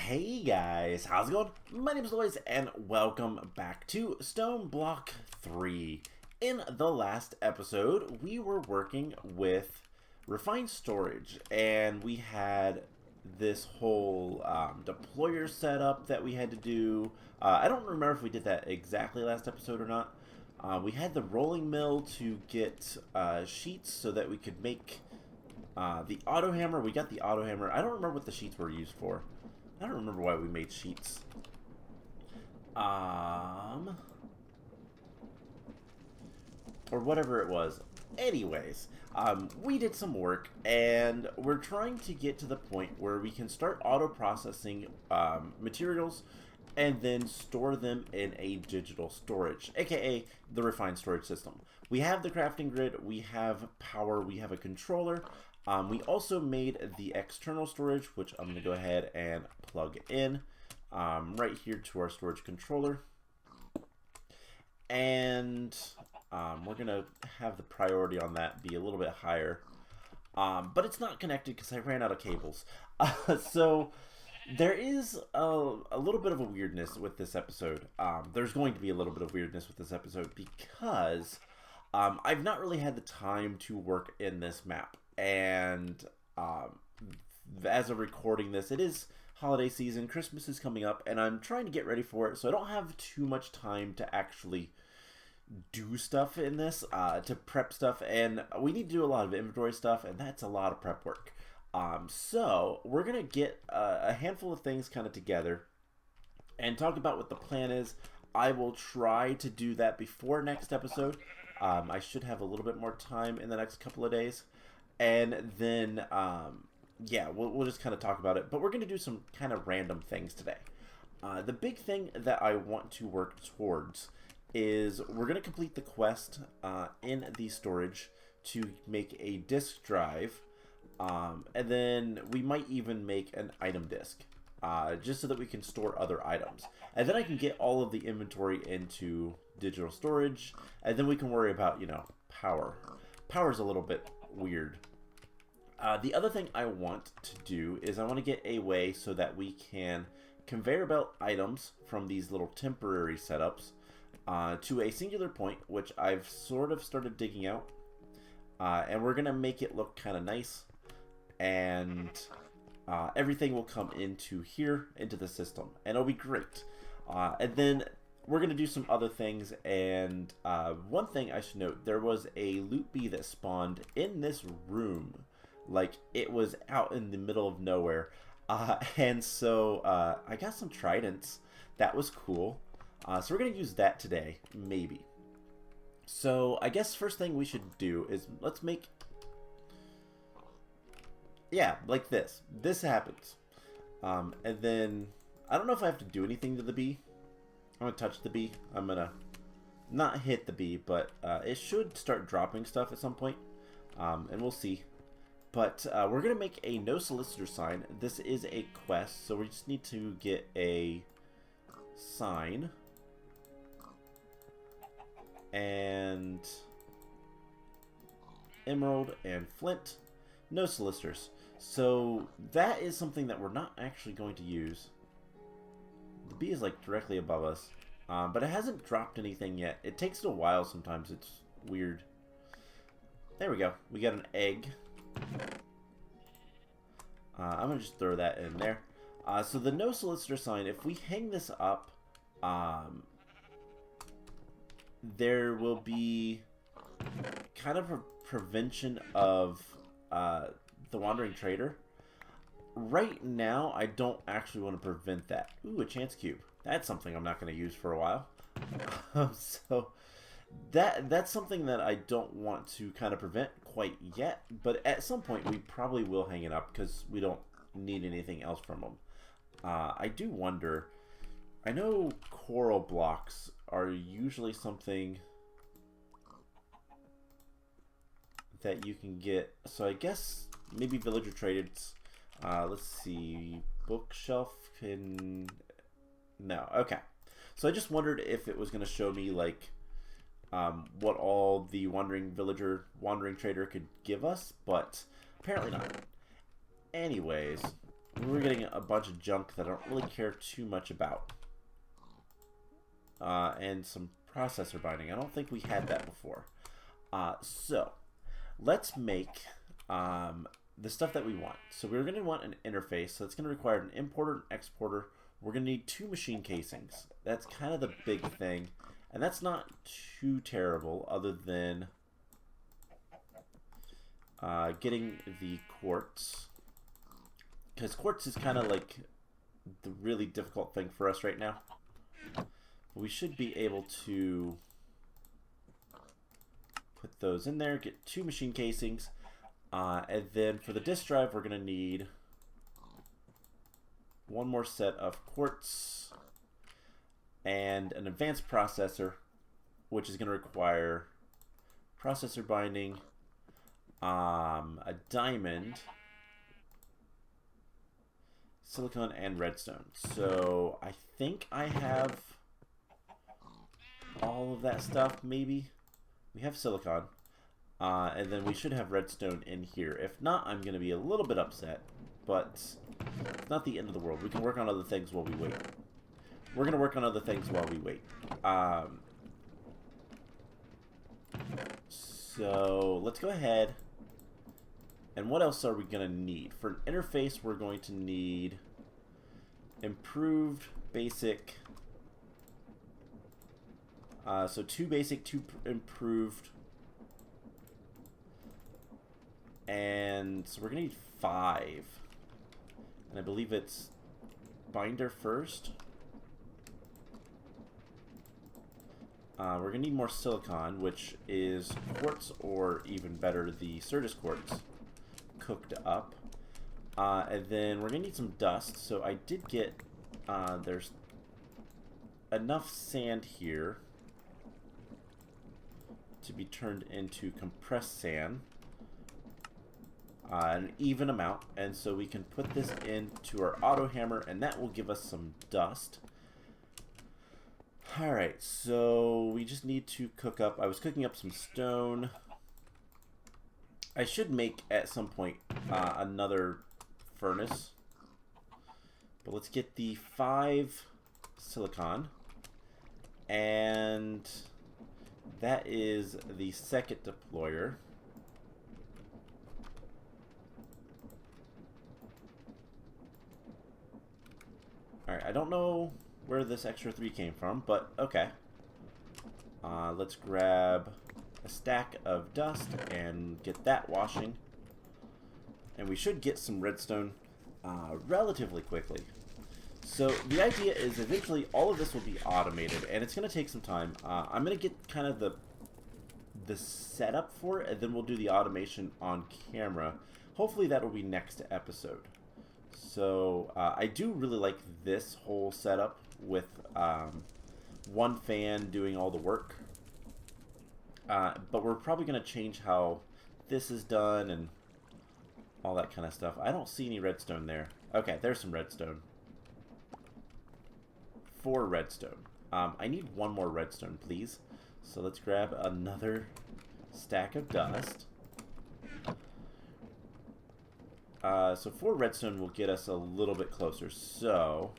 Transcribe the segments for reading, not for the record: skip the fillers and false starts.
Hey guys, how's it going? My name is Lois and welcome back to Stoneblock 3. In the last episode, we were working with refined storage and we had this whole deployer setup that we had to do. I don't remember if we did that exactly last episode or not. We had the rolling mill to get sheets so that we could make the auto hammer. We got the auto hammer. I don't remember what the sheets were used for. I don't remember why we made sheets. Or whatever it was. Anyways, we did some work, and we're trying to get to the point where we can start auto-processing materials and then store them in a digital storage, aka the refined storage system. We have the crafting grid, we have power, we have a controller. We also made the external storage, which I'm going to go ahead and plug in right here to our storage controller. And we're going to have the priority on that be a little bit higher. But it's not connected because I ran out of cables. So there is a little bit of a weirdness with this episode. There's going to be a little bit of weirdness with this episode because I've not really had the time to work in this map. And as of recording this, it is holiday season. Christmas is coming up, and I'm trying to get ready for it, so I don't have too much time to actually do stuff in this, to prep stuff, and we need to do a lot of inventory stuff, and that's a lot of prep work. So we're going to get a handful of things kind of together and talk about what the plan is. I will try to do that before next episode. I should have a little bit more time in the next couple of days. And then, yeah, we'll just kind of talk about it. But we're going to do some kind of random things today. The big thing that I want to work towards is we're going to complete the quest in the storage to make a disk drive. And then we might even make an item disk, just so that we can store other items. And then I can get all of the inventory into digital storage. And then we can worry about, you know, power. Power's a little bit weird. The other thing I want to do is I want to get a way so that we can conveyor belt items from these little temporary setups to a singular point, which I've sort of started digging out. And we're going to make it look kind of nice. And everything will come into here, into the system. And it'll be great. And then we're going to do some other things, and one thing I should note, there was a loot bee that spawned in this room. Like, it was out in the middle of nowhere. And so I got some tridents. That was cool. So we're going to use that today, maybe. So I guess first thing we should do is let's make... Yeah, like this. This happens. And then, I don't know if I have to do anything to the bee. I'm going to touch the bee. I'm going to not hit the bee, but it should start dropping stuff at some point. And we'll see. But we're going to make a no solicitor sign. This is a quest, so we just need to get a sign. And emerald and flint. No solicitors. So that is something that we're not actually going to use. The bee is like directly above us, but it hasn't dropped anything yet. It takes it a while sometimes. It's weird. There we go. We got an egg. I'm going to just throw that in there. So the no solicitor sign, if we hang this up, there will be kind of a prevention of the wandering trader. Right now, I don't actually want to prevent that. Ooh, a chance cube. That's something I'm not going to use for a while. So that's something that I don't want to kind of prevent quite yet. But at some point, we probably will hang it up because we don't need anything else from them. I do wonder. I know coral blocks are usually something that you can get. So I guess maybe villager traded. Let's see, bookshelf can, no, okay. So I just wondered if it was going to show me like what all the wandering trader could give us, but apparently not. Anyways, we're getting a bunch of junk that I don't really care too much about. And some processor binding. I don't think we had that before. So let's make the stuff that we want. So we're going to want an interface. So it's going to require an importer and exporter. We're going to need 2 machine casings. That's kind of the big thing. And that's not too terrible other than getting the quartz. Because quartz is kind of like the really difficult thing for us right now. We should be able to put those in there, get 2 machine casings. And then for the disk drive, we're going to need 1 more set of quartz and an advanced processor, which is going to require processor binding, a diamond, silicon, and redstone. So I think I have all of that stuff, maybe. We have silicon. And then we should have redstone in here. If not, I'm going to be a little bit upset, but it's not the end of the world. We can work on other things while we wait. We're going to work on other things while we wait. So let's go ahead. And what else are we going to need? For an interface, we're going to need improved, basic. So 2 basic, 2 improved. And so we're going to need 5. And I believe it's binder first. We're going to need more silicon, which is quartz, or even better, the Certus quartz cooked up. And then we're going to need some dust. So I did get, there's enough sand here to be turned into compressed sand. An even amount, and so we can put this into our auto hammer, and that will give us some dust. Alright, so we just need to cook up. I was cooking up some stone. I should make at some point another furnace, but let's get the 5 silicon, and that is the second deployer. Alright, I don't know where this extra 3 came from, but okay. Let's grab a stack of dust and get that washing. And we should get some redstone relatively quickly. So the idea is eventually all of this will be automated, and it's going to take some time. I'm going to get kind of the setup for it, and then we'll do the automation on camera. Hopefully that will be next episode. So I do really like this whole setup with 1 fan doing all the work. But we're probably going to change how this is done and all that kind of stuff. I don't see any redstone there. Okay, there's some redstone. 4 redstone. I need 1 more redstone, please. So let's grab another stack of dust. So 4 redstone will get us a little bit closer. So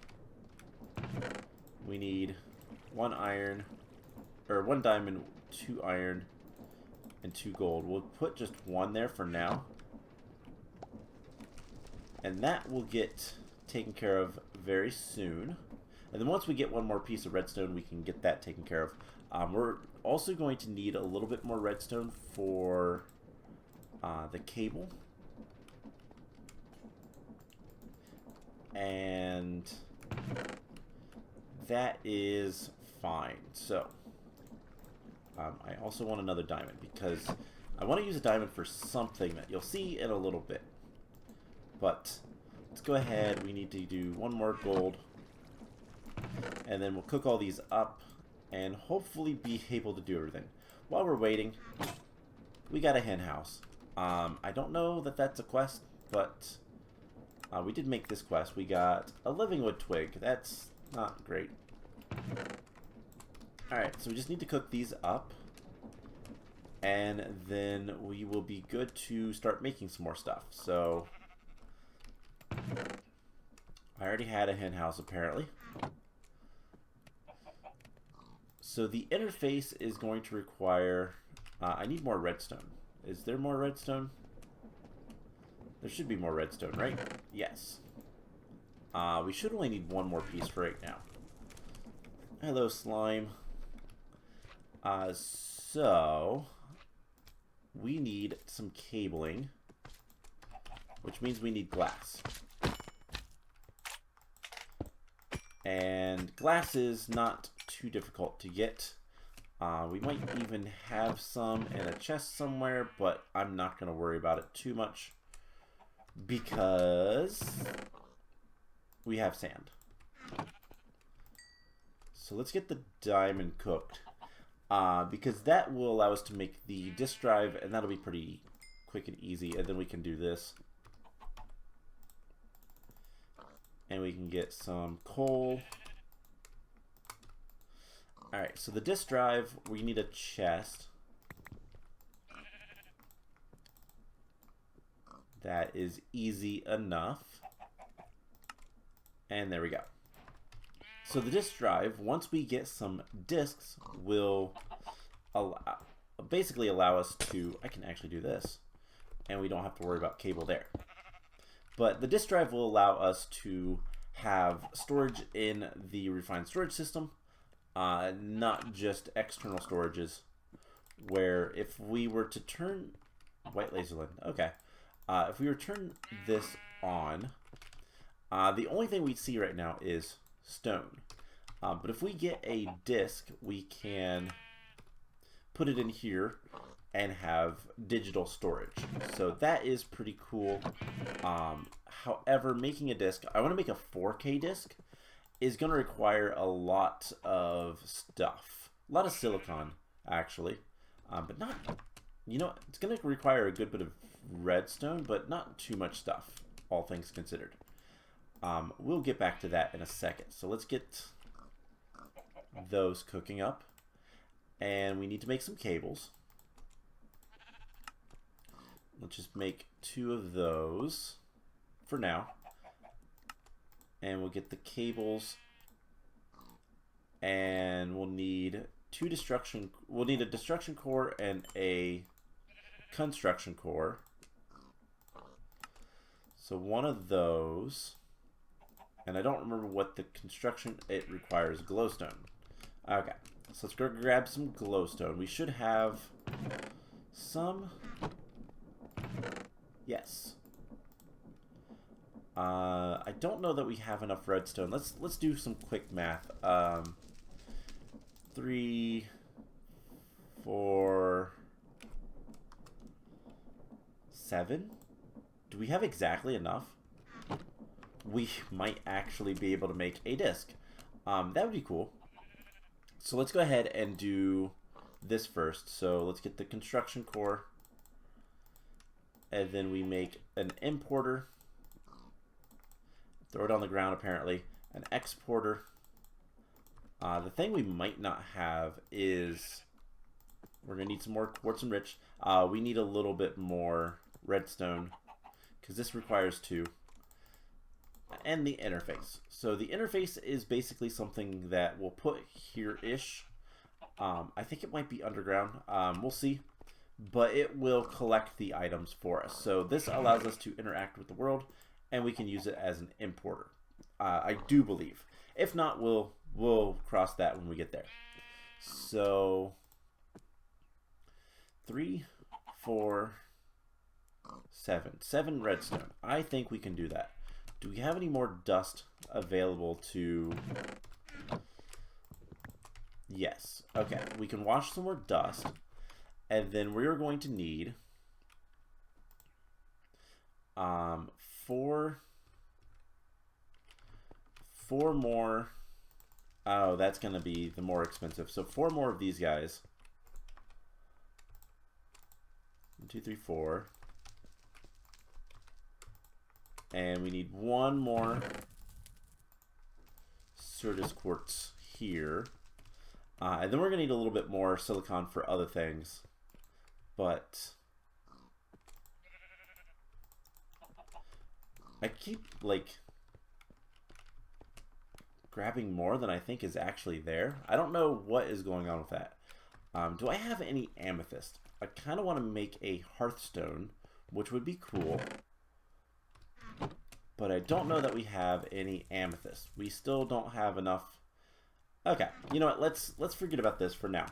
we need 1 iron, or 1 diamond, 2 iron, and 2 gold. We'll put just 1 there for now, and that will get taken care of very soon. And then once we get 1 more piece of redstone, we can get that taken care of. We're also going to need a little bit more redstone for the cable. And that is fine. So I also want another diamond because I want to use a diamond for something that you'll see in a little bit. But let's go ahead. We need to do 1 more gold, and then we'll cook all these up and hopefully be able to do everything. While we're waiting, we got a hen house. I don't know that that's a quest, but we did make this quest. We got a living wood twig. That's not great. Alright, so we just need to cook these up, and then we will be good to start making some more stuff. So I already had a hen house apparently. So the interface is going to require... I need more redstone. Is there more redstone? There should be more redstone, right? Yes. We should only need one more piece for right now. Hello, slime. So... we need some cabling, which means we need glass. And glass is not too difficult to get. We might even have some in a chest somewhere, but I'm not going to worry about it too much because we have sand. So let's get the diamond cooked because that will allow us to make the disk drive, and that'll be pretty quick and easy. And then we can do this. And we can get some coal. Alright, so the disk drive, we need a chest. That is easy enough. And there we go. So the disk drive, once we get some disks, will basically allow us to... I can actually do this. And we don't have to worry about cable there. But the disk drive will allow us to have storage in the refined storage system, not just external storages, where if we were to turn... White laser line, okay. If we were to turn this on, the only thing we see right now is stone. But if we get a disk, we can put it in here and have digital storage. So that is pretty cool. However, making a disk, I want to make a 4K disk, is going to require a lot of stuff. A lot of silicon, actually. But not, you know, it's going to require a good bit of redstone, but not too much stuff, all things considered. We'll get back to that in a second. So let's get those cooking up. And we need to make some cables. Let's just make 2 of those for now. And we'll get the cables. And we'll need a destruction core and a construction core. So one of those. And I don't remember what the construction it requires. Glowstone. Okay. So let's go grab some glowstone. We should have some. Yes. I don't know that we have enough redstone. Let's do some quick math. 3, 4, 7. Do we have exactly enough? We might actually be able to make a disk. That would be cool. So let's go ahead and do this first. So let's get the construction core. And then we make an importer. Throw it on the ground, apparently. An exporter. The thing we might not have is... we're going to need some more quartz and rich. We need a little bit more redstone, because this requires 2. And the interface. So the interface is basically something that we'll put here-ish. I think it might be underground. We'll see. But it will collect the items for us. So this allows us to interact with the world, and we can use it as an importer. I do believe. If not, we'll cross that when we get there. So 3, 4, 7. 7 redstone. I think we can do that. Do we have any more dust available to... Yes. Okay. We can wash some more dust. And then we're going to need 4 more. Oh, that's going to be the more expensive. So 4 more of these guys. 1, 2, 3, 4. And we need 1 more Certus quartz here. And then we're going to need a little bit more silicon for other things. But I keep, like, grabbing more than I think is actually there. I don't know what is going on with that. Do I have any amethyst? I kind of want to make a hearthstone, which would be cool. But I don't know that we have any amethyst. We still don't have enough. Okay, you know what? Let's forget about this for now.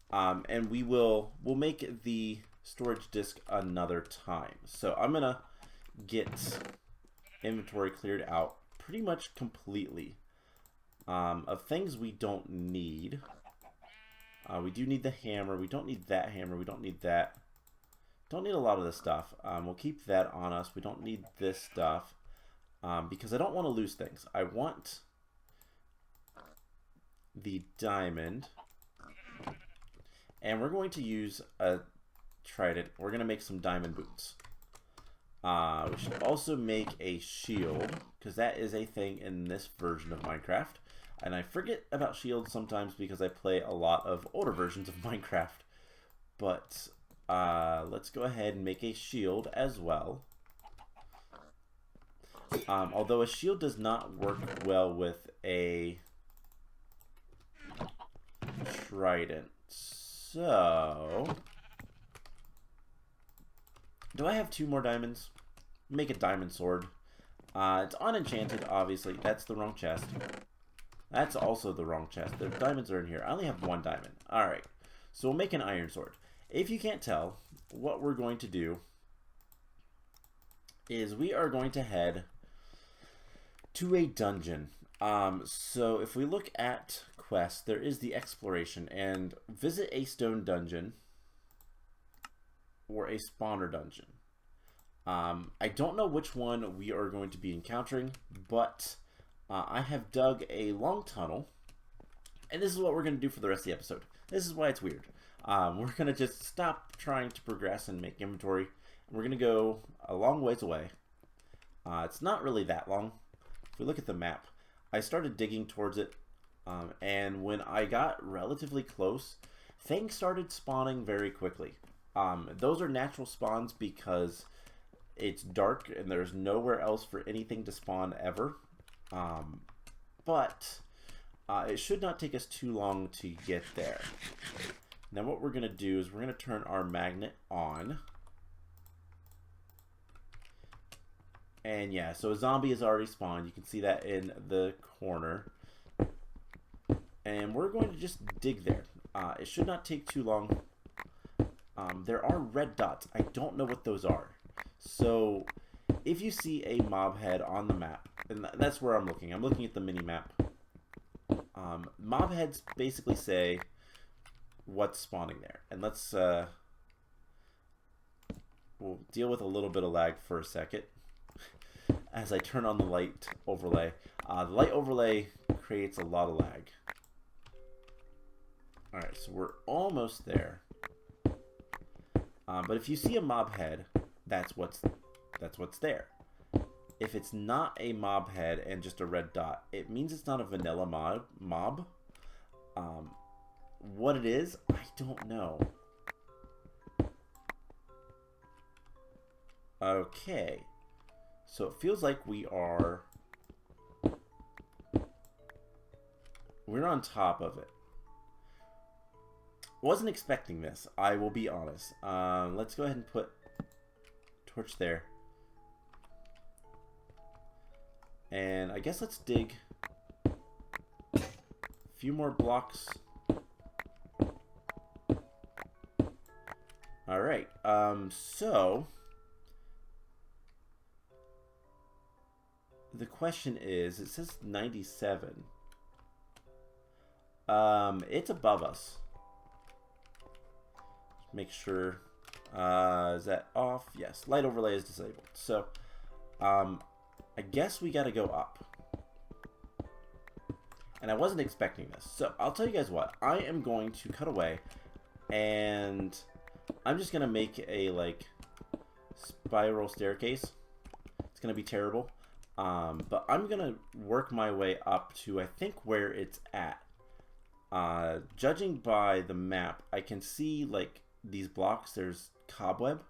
And we'll make the storage disk another time. So I'm gonna get inventory cleared out pretty much completely of things we don't need. We do need the hammer. We don't need that hammer. We don't need that. Don't need a lot of this stuff. We'll keep that on us. We don't need this stuff because I don't want to lose things. I want the diamond. And we're going to use a trident. We're going to make some diamond boots. We should also make a shield, because that is a thing in this version of Minecraft. And I forget about shields sometimes because I play a lot of older versions of Minecraft. But let's go ahead and make a shield as well. Although a shield does not work well with a trident. So, do I have 2 more diamonds? Make a diamond sword. It's unenchanted, obviously. That's the wrong chest. That's also the wrong chest. The diamonds are in here. I only have 1 diamond. Alright, so we'll make an iron sword. If you can't tell, what we're going to do is we are going to head to a dungeon. So if we look at quest, there is the exploration, and visit a stone dungeon or a spawner dungeon. I don't know which one we are going to be encountering, but I have dug a long tunnel, and this is what we're going to do for the rest of the episode. This is why it's weird. We're going to just stop trying to progress and make inventory, and we're going to go a long ways away. It's not really that long. If we look at the map, I started digging towards it, and when I got relatively close, things started spawning very quickly. Those are natural spawns because it's dark and there's nowhere else for anything to spawn ever. But it should not take us too long to get there. Now what we're going to do is we're going to turn our magnet on. And yeah, so a zombie has already spawned. You can see that in the corner. And we're going to just dig there. It should not take too long. There are red dots. I don't know what those are. So if you see a mob head on the map, and that's where I'm looking. I'm looking at the mini map. Mob heads basically say what's spawning there. And let's we'll deal with a little bit of lag for a second as I turn on the light overlay. The light overlay creates a lot of lag. Alright, so we're almost there. But if you see a mob head, that's what's there. If it's not a mob head and just a red dot, it means it's not a vanilla mob. What it is, I don't know. Okay. So it feels like we're on top of it. Wasn't expecting this, I will be honest. Let's go ahead and put torch there. And I guess let's dig a few more blocks. Alright, so the question is, it says 97. It's above us. Make sure, is that off? Yes, light overlay is disabled. So, I guess we gotta go up. And I wasn't expecting this. So, I'll tell you guys what. I am going to cut away. And I'm just gonna make a, like, spiral staircase. It's gonna be terrible. But I'm gonna work my way up to, I think, where it's at. Judging by the map, I can see, like, these blocks. There's cobweb.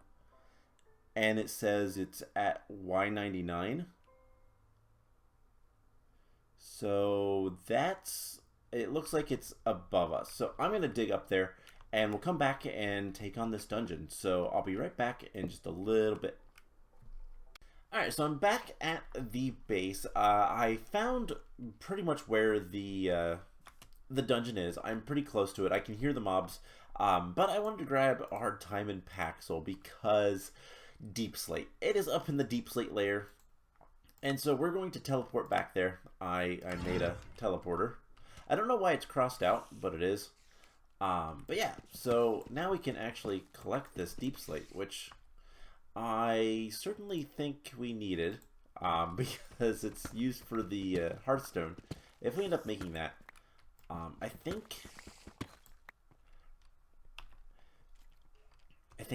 And it says it's at Y99. So that's, it looks like it's above us. So I'm going to dig up there and we'll come back and take on this dungeon. So I'll be right back in just a little bit. Alright, so I'm back at the base. I found pretty much where the dungeon is. I'm pretty close to it. I can hear the mobs. But I wanted to grab a hard time in Paxel because Deep Slate. It is up in the Deep Slate layer. And so we're going to teleport back there. I made a teleporter. I don't know why it's crossed out, but it is. But yeah, so now we can actually collect this Deep Slate, which I certainly think we needed, because it's used for the Hearthstone. If we end up making that, I think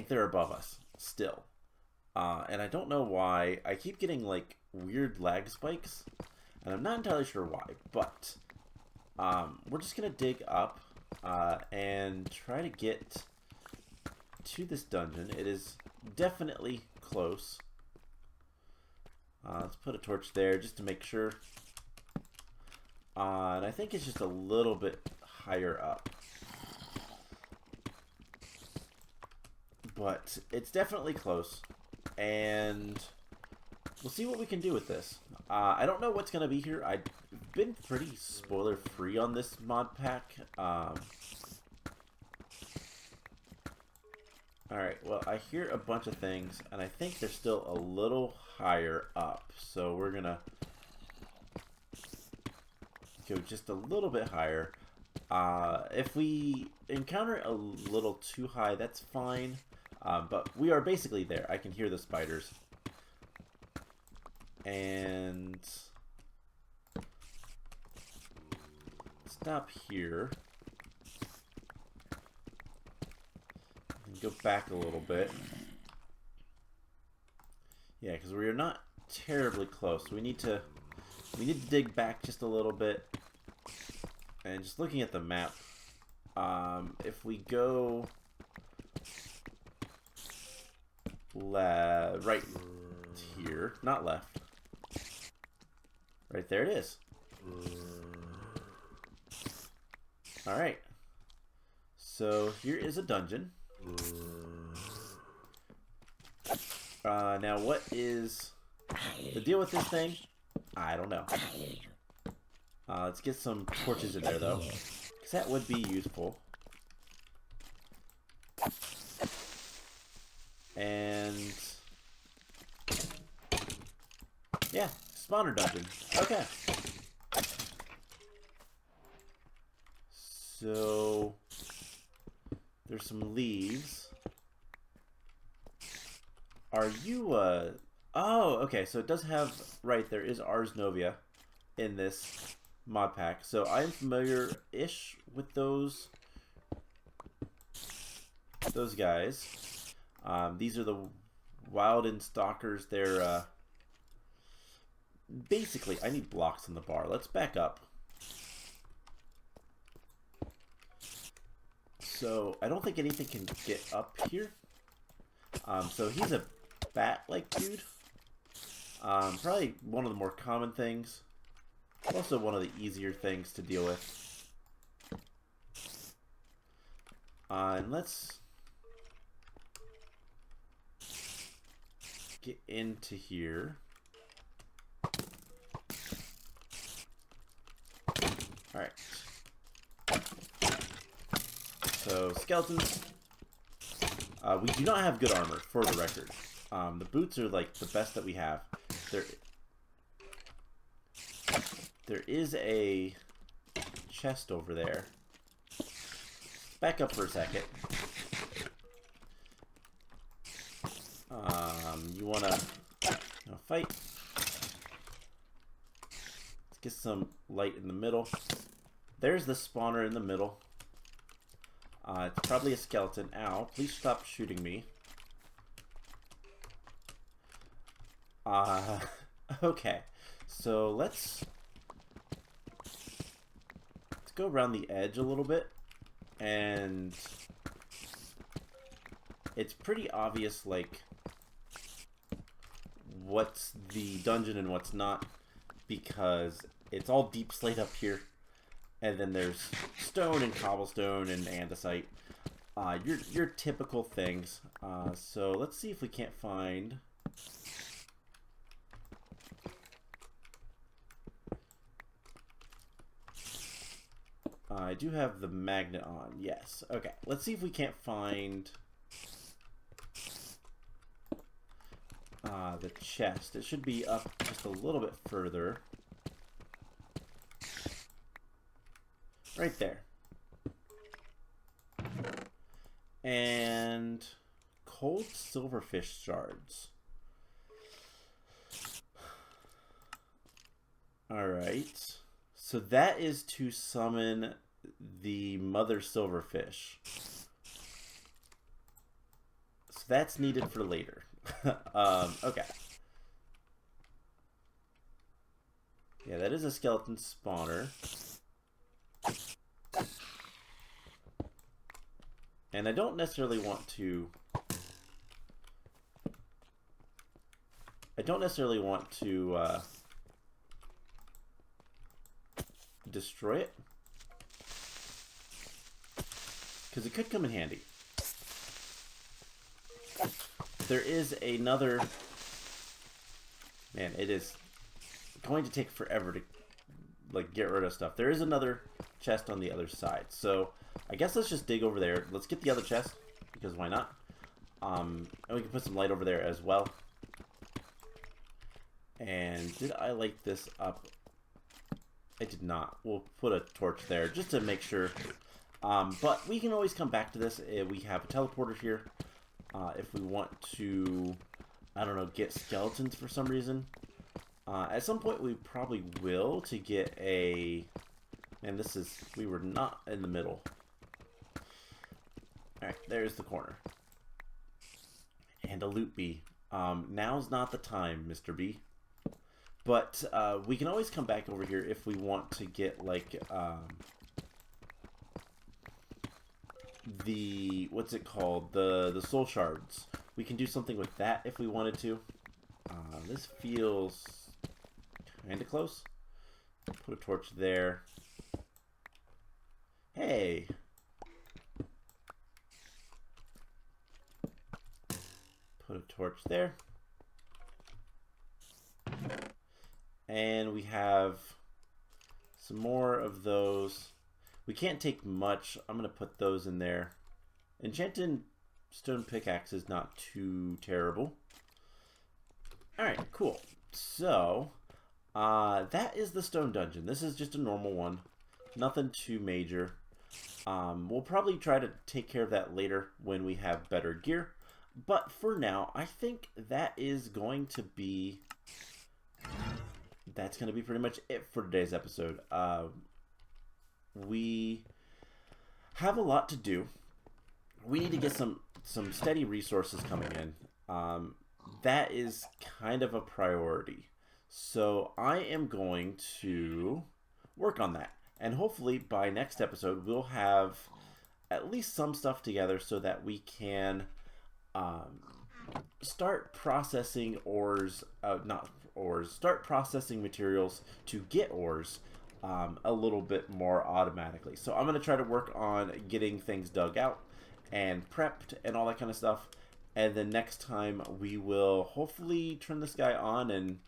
they're above us still. And I don't know why. I keep getting like weird lag spikes, and I'm not entirely sure why, but we're just gonna dig up and try to get to this dungeon. It is definitely close. Let's put a torch there just to make sure. And I think it's just a little bit higher up. But it's definitely close. And we'll see what we can do with this. I don't know what's going to be here. I've been pretty spoiler free on this mod pack. Alright, well, I hear a bunch of things, and I think they're still a little higher up. So we're going to go just a little bit higher. If we encounter a little too high, that's fine. But we are basically there. I can hear the spiders. And stop here. And go back a little bit. Yeah, because we are not terribly close. We need to dig back just a little bit. And just looking at the map, if we go right here, not left. Right there it is. Alright. So here is a dungeon. Now what is the deal with this thing? I don't know. Let's get some torches in there though, because that would be useful. And yeah, spawner dungeon. Okay. So there's some leaves. Are you oh, okay, so it does have, right, there is Ars Novia in this mod pack. So I am familiar-ish with those guys. These are the Wilden Stalkers. They're basically, I need blocks in the bar. Let's back up. So I don't think anything can get up here. So he's a bat-like dude. Probably one of the more common things. Also one of the easier things to deal with. And let's get into here. Alright. So, skeletons. We do not have good armor, for the record. The boots are like the best that we have. There is a chest over there. Back up for a second. You wanna fight? Let's get some light in the middle. There's the spawner in the middle. It's probably a skeleton. Ow, please stop shooting me. Okay. So let's go around the edge a little bit. And it's pretty obvious, like, what's the dungeon and what's not. because it's all deep slate up here, and then there's stone and cobblestone and andesite. Your typical things. So let's see if we can't find. I do have the magnet on. Yes. Okay. Let's see if we can't find the chest. It should be up just a little bit further. Right there. And cold silverfish shards. Alright. So that is to summon the mother silverfish. So that's needed for later. Okay. Yeah, that is a skeleton spawner. And I don't necessarily want to... destroy it, because it could come in handy. There is another... Man, it is going to take forever to like get rid of stuff. There is another chest on the other side, so I guess let's just dig over there. Let's get the other chest, because why not? And we can put some light over there as well. And did I light this up? I did not. We'll put a torch there just to make sure. But we can always come back to this. We have a teleporter here. If we want to, I don't know, get skeletons for some reason. At some point we probably will to get a... And this is... We were not in the middle. Alright, there's the corner. And a loot bee. Now's not the time, Mr. B. But we can always come back over here if we want to get, like, the... What's it called? The soul shards. We can do something with that if we wanted to. This feels kind of close. Put a torch there. Hey! Put a torch there. And we have some more of those. We can't take much. I'm going to put those in there. Enchanted stone pickaxe is not too terrible. Alright, cool. So, that is the stone dungeon. This is just a normal one. Nothing too major. We'll probably try to take care of that later when we have better gear. But for now, I think that is going to be... That's going to be pretty much it for today's episode. We have a lot to do. We need to get some steady resources coming in. That is kind of a priority. So I am going to work on that. And hopefully by next episode, we'll have at least some stuff together so that we can start processing ores, not ores, start processing materials to get ores a little bit more automatically. So I'm going to try to work on getting things dug out and prepped and all that kind of stuff. And then next time we will hopefully turn this guy on and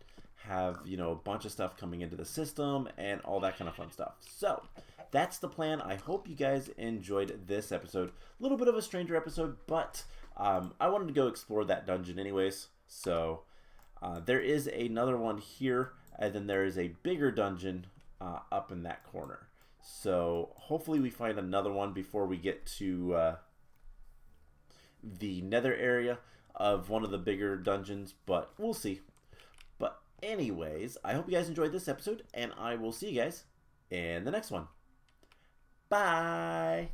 have, you know, a bunch of stuff coming into the system and all that kind of fun stuff. So that's the plan. I hope you guys enjoyed this episode. A little bit of a stranger episode, but I wanted to go explore that dungeon anyways. So there is another one here, and then there is a bigger dungeon up in that corner. So hopefully we find another one before we get to the nether area of one of the bigger dungeons, but we'll see. But anyways, I hope you guys enjoyed this episode, and I will see you guys in the next one. Bye!